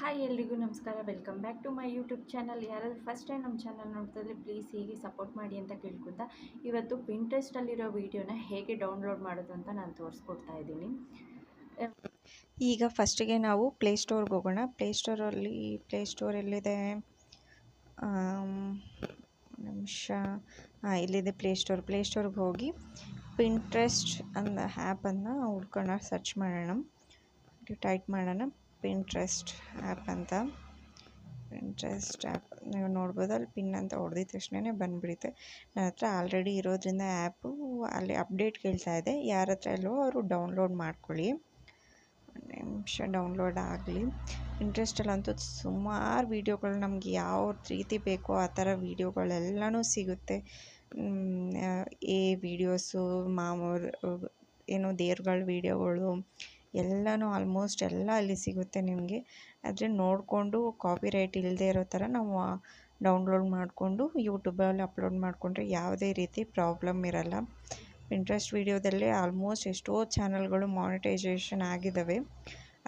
Hi ಎಲ್ರಿಗೂ ನಮಸ್ಕಾರ. Welcome back to my YouTube channel. ಯಾರಾದರೂ ಫಸ್ಟ್ ಟೈಮ್ ನಮ್ಮ ಚಾನಲ್ ನೋಡ್ತಿದ್ರೆ ಪ್ಲೀಸ್ ಹೀಗೆ ಸಪೋರ್ಟ್ ಮಾಡಿ ಅಂತ ಕೇಳ್ಕೊತಾ ಇವತ್ತು ಪಿಂಟ್ರೆಸ್ಟಲ್ಲಿರೋ ವೀಡಿಯೋನ ಹೇಗೆ ಡೌನ್ಲೋಡ್ ಮಾಡೋದು ಅಂತ ನಾನು ತೋರಿಸ್ಕೊಡ್ತಾ ಇದ್ದೀನಿ. ಈಗ ಫಸ್ಟಿಗೆ ನಾವು ಪ್ಲೇಸ್ಟೋರ್ಗೆ ಹೋಗೋಣ. ಪ್ಲೇಸ್ಟೋರ್ ಎಲ್ಲಿದೆ ನಿಮಿಷ, ಇಲ್ಲಿದೆ ಪ್ಲೇಸ್ಟೋರ್ಗೆ ಹೋಗಿ ಪಿಂಟ್ರೆಸ್ಟ್ ಅನ್ನೋ ಆ್ಯಪನ್ನು ಹುಡ್ಕೋಣ, ಸರ್ಚ್ ಮಾಡೋಣ, ಟೈಪ್ ಮಾಡೋಣ ಪಿಂಟ್ರೆಸ್ಟ್ ಆ್ಯಪ್ ಅಂತ. ಪಿಂಟ್ರೆಸ್ಟ್ ಆ್ಯಪ್ ನೀವು ನೋಡ್ಬೋದು, ಅಲ್ಲಿ ಪಿನ್ ಅಂತ ಹೊಡೆದಿದ ತಕ್ಷಣ ಬಂದುಬಿಡುತ್ತೆ. ನನ್ನ ಹತ್ರ ಆಲ್ರೆಡಿ ಇರೋದ್ರಿಂದ ಆ್ಯಪು ಅಲ್ಲಿ ಅಪ್ಡೇಟ್ ಕೇಳ್ತಾ ಇದೆ. ಯಾರ ಹತ್ರ ಇಲ್ವೋ ಅವರು ಡೌನ್ಲೋಡ್ ಮಾಡ್ಕೊಳ್ಳಿ. ನಿಮಿಷ ಡೌನ್ಲೋಡ್ ಆಗಲಿ. ಇಂಟ್ರೆಸ್ಟಲ್ಲಂತೂ ಸುಮಾರು ವೀಡಿಯೋಗಳು ನಮಗೆ ಯಾವ ರೀತಿ ಬೇಕೋ ಆ ಥರ ವೀಡಿಯೋಗಳೆಲ್ಲನೂ ಸಿಗುತ್ತೆ. ವೀಡಿಯೋಸು ಮಾಮೂಲು ಏನು ದೇವ್ರುಗಳ ವೀಡಿಯೋಗಳು ಎಲ್ಲನೂ ಆಲ್ಮೋಸ್ಟ್ ಎಲ್ಲ ಅಲ್ಲಿ ಸಿಗುತ್ತೆ ನಿಮಗೆ. ಆದರೆ ನೋಡಿಕೊಂಡು ಕಾಪಿರೈಟ್ ಇಲ್ಲದೆ ಇರೋ ಥರ ನಾವು ಡೌನ್ಲೋಡ್ ಮಾಡಿಕೊಂಡು ಯೂಟ್ಯೂಬಲ್ಲಿ ಅಪ್ಲೋಡ್ ಮಾಡಿಕೊಂಡ್ರೆ ಯಾವುದೇ ರೀತಿ ಪ್ರಾಬ್ಲಮ್ ಇರಲ್ಲ. ಪಿಂಟ್ರೆಸ್ಟ್ ವೀಡಿಯೋದಲ್ಲೇ ಆಲ್ಮೋಸ್ಟ್ ಎಷ್ಟೋ ಚಾನಲ್ಗಳು ಮಾನಿಟೈಸೇಷನ್ ಆಗಿದ್ದಾವೆ.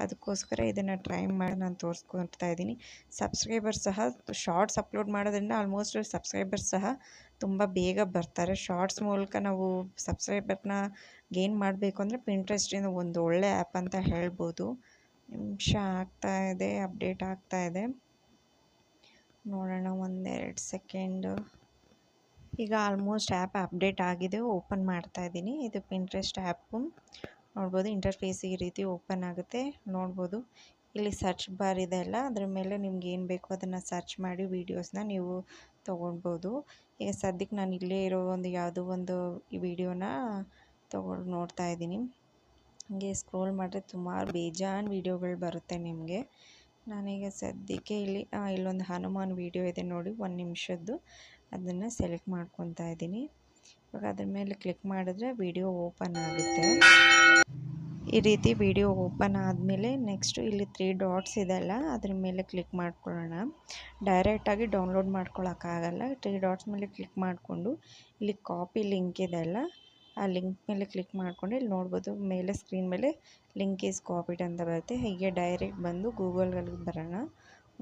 ಅದಕ್ಕೋಸ್ಕರ ಇದನ್ನು ಟ್ರೈ ಮಾಡಿ ನಾನು ತೋರಿಸ್ಕೊಡ್ತಾ ಇದ್ದೀನಿ. ಸಬ್ಸ್ಕ್ರೈಬರ್ಸ್ ಸಹ ಶಾರ್ಟ್ಸ್ ಅಪ್ಲೋಡ್ ಮಾಡೋದ್ರಿಂದ ಆಲ್ಮೋಸ್ಟ್ ಸಬ್ಸ್ಕ್ರೈಬರ್ಸ್ ಸಹ ತುಂಬ ಬೇಗ ಬರ್ತಾರೆ. ಶಾರ್ಟ್ಸ್ ಮೂಲಕ ನಾವು ಸಬ್ಸ್ಕ್ರೈಬರ್ನ ಗೇನ್ ಮಾಡಬೇಕು ಅಂದರೆ ಪಿಂಟ್ರೆಸ್ಟಿಂದ ಒಂದು ಒಳ್ಳೆ ಆ್ಯಪ್ ಅಂತ ಹೇಳ್ಬೋದು. ನಿಮಿಷ ಆಗ್ತಾಯಿದೆ, ಅಪ್ಡೇಟ್ ಆಗ್ತಾಯಿದೆ, ನೋಡೋಣ ಒಂದೆರಡು ಸೆಕೆಂಡು. ಈಗ ಆಲ್ಮೋಸ್ಟ್ ಆ್ಯಪ್ ಅಪ್ಡೇಟ್ ಆಗಿದೆ, ಓಪನ್ ಮಾಡ್ತಾ ಇದ್ದೀನಿ. ಇದು ಪಿಂಟ್ರೆಸ್ಟ್ ಆ್ಯಪು ನೋಡ್ಬೋದು. ಇಂಟರ್ಫೇಸ್ ಈ ರೀತಿ ಓಪನ್ ಆಗುತ್ತೆ, ನೋಡ್ಬೋದು. ಇಲ್ಲಿ ಸರ್ಚ್ ಬಾರ್ ಇದೆ ಅಲ್ಲ, ಅದ್ರ ಮೇಲೆ ನಿಮ್ಗೆ ಏನು ಬೇಕೋ ಅದನ್ನು ಸರ್ಚ್ ಮಾಡಿ ವೀಡಿಯೋಸ್ನ ನೀವು ತೊಗೊಳ್ಬೋದು. ಈಗ ಸದ್ಯಕ್ಕೆ ನಾನು ಇಲ್ಲೇ ಇರೋ ಯಾವುದೋ ಒಂದು ವಿಡಿಯೋನ ತೊಗೊಂಡು ನೋಡ್ತಾ ಇದ್ದೀನಿ. ಹಾಗೆ ಸ್ಕ್ರೋಲ್ ಮಾಡಿದ್ರೆ ಸುಮಾರು ಬೇಜಾನ್ ವೀಡಿಯೋಗಳು ಬರುತ್ತೆ ನಿಮಗೆ. ನಾನೀಗ ಸದ್ಯಕ್ಕೆ ಇಲ್ಲೊಂದು ಹನುಮಾನ್ ವೀಡಿಯೋ ಇದೆ ನೋಡಿ, 1 ನಿಮಿಷದ್ದು. ಅದನ್ನು ಸೆಲೆಕ್ಟ್ ಮಾಡ್ಕೊತಾ ಇದ್ದೀನಿ. ಇವಾಗ ಅದ್ರ ಮೇಲೆ ಕ್ಲಿಕ್ ಮಾಡಿದ್ರೆ ವಿಡಿಯೋ ಓಪನ್ ಆಗುತ್ತೆ. ಈ ರೀತಿ ವಿಡಿಯೋ ಓಪನ್ ಆದಮೇಲೆ ನೆಕ್ಸ್ಟು ಇಲ್ಲಿ 3 ಡಾಟ್ಸ್ ಇದೆ ಅಲ್ಲ, ಅದ್ರ ಮೇಲೆ ಕ್ಲಿಕ್ ಮಾಡ್ಕೊಳ್ಳೋಣ. ಡೈರೆಕ್ಟಾಗಿ ಡೌನ್ಲೋಡ್ ಮಾಡ್ಕೊಳ್ಳೋಕ್ಕಾಗಲ್ಲ. 3 ಡಾಟ್ಸ್ ಮೇಲೆ ಕ್ಲಿಕ್ ಮಾಡಿಕೊಂಡು ಇಲ್ಲಿ ಕಾಪಿ ಲಿಂಕ್ ಇದೆ ಅಲ್ಲ, ಆ ಲಿಂಕ್ ಮೇಲೆ ಕ್ಲಿಕ್ ಮಾಡಿಕೊಂಡು ಇಲ್ಲಿ ನೋಡ್ಬೋದು ಮೇಲೆ ಸ್ಕ್ರೀನ್ ಮೇಲೆ ಲಿಂಕ್ ಈಸ್ ಕಾಪಿಡ್ ಅಂತ ಬರುತ್ತೆ. ಹೀಗೆ ಡೈರೆಕ್ಟ್ ಬಂದು ಗೂಗಲಲ್ಲಿ ಬರೋಣ.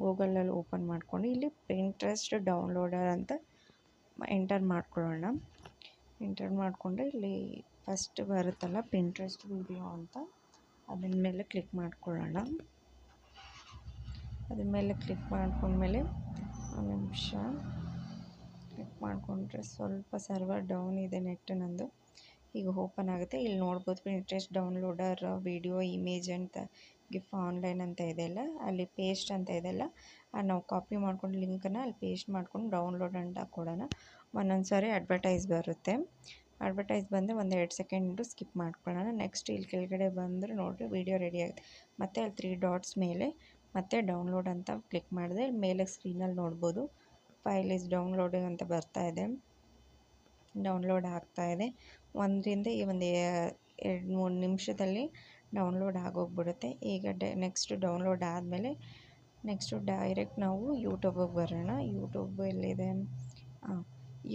ಗೂಗಲಲ್ಲಿ ಓಪನ್ ಮಾಡ್ಕೊಂಡು ಇಲ್ಲಿ ಪಿಂಟ್ರೆಸ್ಟ್ ಡೌನ್ಲೋಡರ್ ಅಂತ ಎಂಟರ್ ಮಾಡ್ಕೊಳ್ಳೋಣ. ಎಂಟರ್ ಮಾಡಿಕೊಂಡ್ರೆ ಇಲ್ಲಿ ಫಸ್ಟ್ ಬರುತ್ತಲ್ಲ ಪಿಂಟ್ರೆಸ್ಟ್ ವೀಡಿಯೋ ಅಂತ, ಅದರ ಮೇಲೆ ಕ್ಲಿಕ್ ಮಾಡ್ಕೊಳ್ಳೋಣ. ಅದ್ರ ಮೇಲೆ ಕ್ಲಿಕ್ ಮಾಡ್ಕೊಂಡ್ಮೇಲೆ ಒಂದು ನಿಮಿಷ ಕ್ಲಿಕ್ ಮಾಡಿಕೊಂಡ್ರೆ ಸ್ವಲ್ಪ ಸರ್ವರ್ ಡೌನ್ ಇದೆ ನೆಟ್ ನಂದು. ಈಗ ಓಪನ್ ಆಗುತ್ತೆ. ಇಲ್ಲಿ ನೋಡ್ಬೋದು ಪಿಂಟ್ರೆಸ್ಟ್ ಡೌನ್ಲೋಡರ್ ವಿಡಿಯೋ ಇಮೇಜ್ ಅಂತ ಗಿಫ್ ಆನ್ಲೈನ್ ಅಂತ ಇದೆಯಲ್ಲ, ಅಲ್ಲಿ ಪೇಸ್ಟ್ ಅಂತ ಇದೆಯಲ್ಲ, ನಾವು ಕಾಪಿ ಮಾಡ್ಕೊಂಡು ಲಿಂಕನ್ನು ಅಲ್ಲಿ ಪೇಸ್ಟ್ ಮಾಡ್ಕೊಂಡು ಡೌನ್ಲೋಡ್ ಅಂತ ಕೊಡೋಣ. ಒಂದೊಂದು ಸಾರಿ ಅಡ್ವರ್ಟೈಸ್ ಬರುತ್ತೆ. ಅಡ್ವರ್ಟೈಸ್ ಬಂದರೆ 1-2 ಸೆಕೆಂಡು ಸ್ಕಿಪ್ ಮಾಡ್ಕೊಳ್ಳೋಣ. ನೆಕ್ಸ್ಟ್ ಇಲ್ಲಿ ಕೆಳಗಡೆ ಬಂದರೆ ನೋಡಿರಿ ವಿಡಿಯೋ ರೆಡಿ ಆಗುತ್ತೆ. ಮತ್ತು ಅಲ್ಲಿ 3 ಡಾಟ್ಸ್ ಮೇಲೆ ಮತ್ತೆ ಡೌನ್ಲೋಡ್ ಅಂತ ಕ್ಲಿಕ್ ಮಾಡಿದ್ರೆ ಮೇಲೆ ಸ್ಕ್ರೀನಲ್ಲಿ ನೋಡ್ಬೋದು ಫೈಲ್ ಈಸ್ ಡೌನ್ಲೋಡಿಂಗ್ ಅಂತ ಬರ್ತಾ ಇದೆ. ಡೌನ್ಲೋಡ್ ಆಗ್ತಾಯಿದೆ. ಒಂದರಿಂದ ಒಂದು 2-3 ನಿಮಿಷದಲ್ಲಿ ಡೌನ್ಲೋಡ್ ಆಗೋಗ್ಬಿಡುತ್ತೆ. ಈಗ ನೆಕ್ಸ್ಟ್ ಡೌನ್ಲೋಡ್ ಆದಮೇಲೆ ನೆಕ್ಸ್ಟು ಡೈರೆಕ್ಟ್ ನಾವು ಯೂಟ್ಯೂಬಿಗೆ ಬರೋಣ. ಯೂಟ್ಯೂಬ್ ಎಲ್ಲಿದೆ,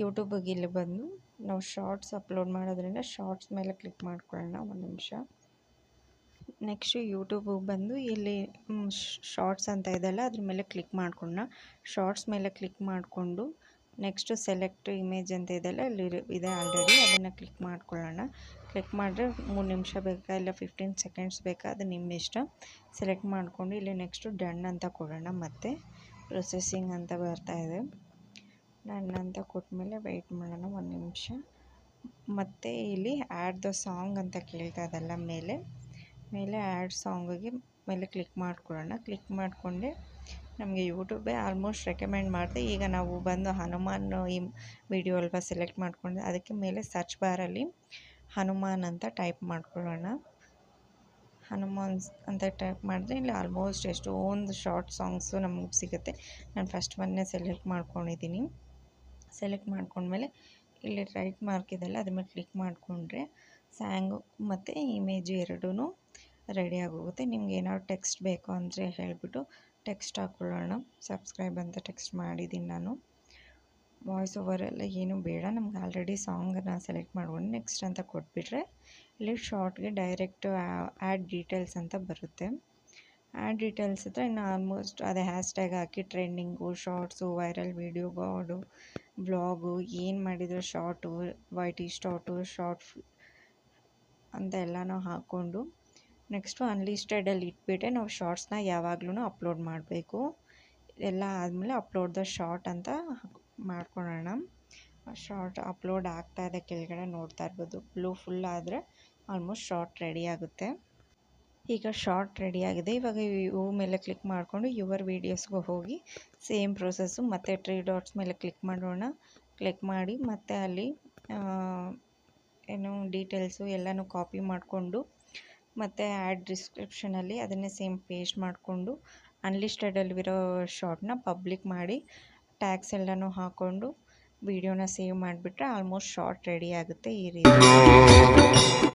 ಯೂಟ್ಯೂಬಿಗೆ ಇಲ್ಲಿ ಬಂದು ನಾವು ಶಾರ್ಟ್ಸ್ ಅಪ್ಲೋಡ್ ಮಾಡೋದ್ರಿಂದ ಶಾರ್ಟ್ಸ್ ಮೇಲೆ ಕ್ಲಿಕ್ ಮಾಡ್ಕೊಳ್ಳೋಣ. ಒಂದು ನಿಮಿಷ. ನೆಕ್ಸ್ಟು ಯೂಟ್ಯೂಬಿಗೆ ಬಂದು ಇಲ್ಲಿ ಶಾರ್ಟ್ಸ್ ಅಂತ ಇದೆಯಲ್ಲ, ಅದ್ರ ಮೇಲೆ ಕ್ಲಿಕ್ ಮಾಡ್ಕೊಳ್ಳೋಣ. ಶಾರ್ಟ್ಸ್ ಮೇಲೆ ಕ್ಲಿಕ್ ಮಾಡಿಕೊಂಡು ನೆಕ್ಸ್ಟು ಸೆಲೆಕ್ಟ್ ಇಮೇಜ್ ಅಂತ ಇದೆಯಲ್ಲ, ಇಲ್ಲಿ ಇದೆ ಆಲ್ರೆಡಿ, ಅದನ್ನು ಕ್ಲಿಕ್ ಮಾಡ್ಕೊಳ್ಳೋಣ. ಕ್ಲಿಕ್ ಮಾಡಿದ್ರೆ 3 ನಿಮಿಷ ಬೇಕಾ ಇಲ್ಲ 15 ಸೆಕೆಂಡ್ಸ್ ಬೇಕಾ, ಅದು ನಿಮ್ಮ ಇಷ್ಟ. ಸೆಲೆಕ್ಟ್ ಮಾಡಿಕೊಂಡು ಇಲ್ಲಿ ನೆಕ್ಸ್ಟು ಡನ್ ಅಂತ ಕೊಡೋಣ. ಮತ್ತು ಪ್ರೊಸೆಸಿಂಗ್ ಅಂತ ಬರ್ತಾಯಿದೆ. ಡನ್ ಅಂತ ಕೊಟ್ಟಮೇಲೆ ವೆಯ್ಟ್ ಮಾಡೋಣ 1 ನಿಮಿಷ. ಮತ್ತು ಇಲ್ಲಿ ಆ್ಯಡ್ ದ ಸಾಂಗ್ ಅಂತ ಕೇಳ್ತಾ ಇದೆಲ್ಲ ಮೇಲೆ ಆ್ಯಡ್ ಸಾಂಗಿಗೆ ಮೇಲೆ ಕ್ಲಿಕ್ ಮಾಡ್ಕೊಳ್ಳೋಣ. ಕ್ಲಿಕ್ ಮಾಡಿಕೊಂಡೆ ನಮಗೆ ಯೂಟ್ಯೂಬೇ ಆಲ್ಮೋಸ್ಟ್ ರೆಕಮೆಂಡ್ ಮಾಡಿದೆ. ಈಗ ನಾವು ಬಂದು ಹನುಮಾನ್ ಈ ವಿಡಿಯೋ ಅಲ್ವಾ ಸೆಲೆಕ್ಟ್ ಮಾಡ್ಕೊಂಡೆ, ಅದಕ್ಕೆ ಮೇಲೆ ಸರ್ಚ್ ಬಾರಲ್ಲಿ ಹನುಮಾನ್ ಅಂತ ಟೈಪ್ ಮಾಡ್ಕೊಳ್ಳೋಣ. ಹನುಮಾನ್ ಅಂತ ಟೈಪ್ ಮಾಡಿದ್ರೆ ಇಲ್ಲಿ ಆಲ್ಮೋಸ್ಟ್ ಎಷ್ಟೊಂದು ಶಾರ್ಟ್ ಸಾಂಗ್ಸು ನಮಗೆ ಸಿಗುತ್ತೆ. ನಾನು ಫಸ್ಟ್ ಒನ್ನೇ ಸೆಲೆಕ್ಟ್ ಮಾಡ್ಕೊಂಡಿದ್ದೀನಿ. ಸೆಲೆಕ್ಟ್ ಮಾಡ್ಕೊಂಡ್ಮೇಲೆ ಇಲ್ಲಿ ರೈಟ್ ಮಾರ್ಕ್ ಇದೆಲ್ಲ, ಅದ್ರ ಮೇಲೆ ಕ್ಲಿಕ್ ಮಾಡಿಕೊಂಡ್ರೆ ಸ್ಯಾಂಗು ಮತ್ತು ಇಮೇಜು ಎರಡೂ ರೆಡಿ ಆಗೋಗುತ್ತೆ. ನಿಮ್ಗೆ ಏನಾದ್ರು ಟೆಕ್ಸ್ಟ್ ಬೇಕು ಅಂದರೆ ಹೇಳಿಬಿಟ್ಟು ಟೆಕ್ಸ್ಟ್ ಹಾಕ್ಕೊಳ್ಳೋಣ. ಸಬ್ಸ್ಕ್ರೈಬ್ ಅಂತ ಟೆಕ್ಸ್ಟ್ ಮಾಡಿದ್ದೀನಿ ನಾನು. ವಾಯ್ಸ್ ಓವರೆಲ್ಲ ಏನೂ ಬೇಡ, ನಮ್ಗೆ ಆಲ್ರೆಡಿ ಸಾಂಗನ್ನು ಸೆಲೆಕ್ಟ್ ಮಾಡ್ಕೊಂಡು ನೆಕ್ಸ್ಟ್ ಅಂತ ಕೊಟ್ಬಿಟ್ರೆ ಇಲ್ಲಿ ಶಾರ್ಟ್ಗೆ ಡೈರೆಕ್ಟು ಆ್ಯಡ್ ಡೀಟೇಲ್ಸ್ ಅಂತ ಬರುತ್ತೆ. ಆ್ಯಡ್ ಡೀಟೇಲ್ಸ್ ಹತ್ರ ಇನ್ನು ಆಲ್ಮೋಸ್ಟ್ ಅದೇ ಹ್ಯಾಶ್ಟ್ಯಾಗ್ ಹಾಕಿ ಟ್ರೆಂಡಿಂಗು, ಶಾರ್ಟ್ಸು, ವೈರಲ್ ವೀಡಿಯೋ, ಗಾಡು, ಬ್ಲಾಗು, ಏನು ಮಾಡಿದ್ರು ಶಾರ್ಟು, YT ಶಾರ್ಟ್ ಅಂತ ಎಲ್ಲನೂ ಹಾಕ್ಕೊಂಡು ನೆಕ್ಸ್ಟು ಅನ್ಲಿಸ್ಟೆಡಲ್ಲಿ ಇಟ್ಬಿಟ್ಟೆ ನಾವು ಶಾರ್ಟ್ಸ್ನ ಯಾವಾಗಲೂ ಅಪ್ಲೋಡ್ ಮಾಡಬೇಕು. ಎಲ್ಲ ಆದಮೇಲೆ ಅಪ್ಲೋಡ್ ದ ಶಾರ್ಟ್ ಅಂತ ಮಾಡ್ಕೊಳ್ಳೋಣ. ಶಾರ್ಟ್ ಅಪ್ಲೋಡ್ ಆಗ್ತಾಯಿದೆ, ಕೆಳಗಡೆ ನೋಡ್ತಾ ಇರ್ಬೋದು. ಬ್ಲೂ ಫುಲ್ ಆದರೆ ಆಲ್ಮೋಸ್ಟ್ ಶಾರ್ಟ್ ರೆಡಿ ಆಗುತ್ತೆ. ಈಗ ಶಾರ್ಟ್ ರೆಡಿಯಾಗಿದೆ. ಇವಾಗ ಇವು ಮೇಲೆ ಕ್ಲಿಕ್ ಮಾಡಿಕೊಂಡು ಯುವರ್ ವೀಡಿಯೋಸ್ಗೆ ಹೋಗಿ ಸೇಮ್ ಪ್ರೊಸೆಸ್ಸು ಮತ್ತು 3 ಡಾಟ್ಸ್ ಮೇಲೆ ಕ್ಲಿಕ್ ಮಾಡೋಣ. ಕ್ಲಿಕ್ ಮಾಡಿ ಮತ್ತು ಅಲ್ಲಿ ಏನು ಡೀಟೇಲ್ಸು ಎಲ್ಲನೂ ಕಾಪಿ ಮಾಡಿಕೊಂಡು ಮತ್ತು ಆ್ಯಡ್ ಡಿಸ್ಕ್ರಿಪ್ಷನಲ್ಲಿ ಅದನ್ನೇ ಸೇಮ್ ಪೇಸ್ಟ್ ಮಾಡಿಕೊಂಡು ಅನ್ಲಿಸ್ಟೆಡಲ್ಲಿರೋ ಶಾರ್ಟ್ನ ಪಬ್ಲಿಕ್ ಮಾಡಿ ಟ್ಯಾಗ್ಸ್ ಎಲ್ಲನೂ ಹಾಕ್ಕೊಂಡು ವೀಡಿಯೋನ ಸೇವ್ ಮಾಡಿಬಿಟ್ರೆ ಆಲ್ಮೋಸ್ಟ್ ಶಾರ್ಟ್ ರೆಡಿ ಆಗುತ್ತೆ ಈ ರೀತಿ.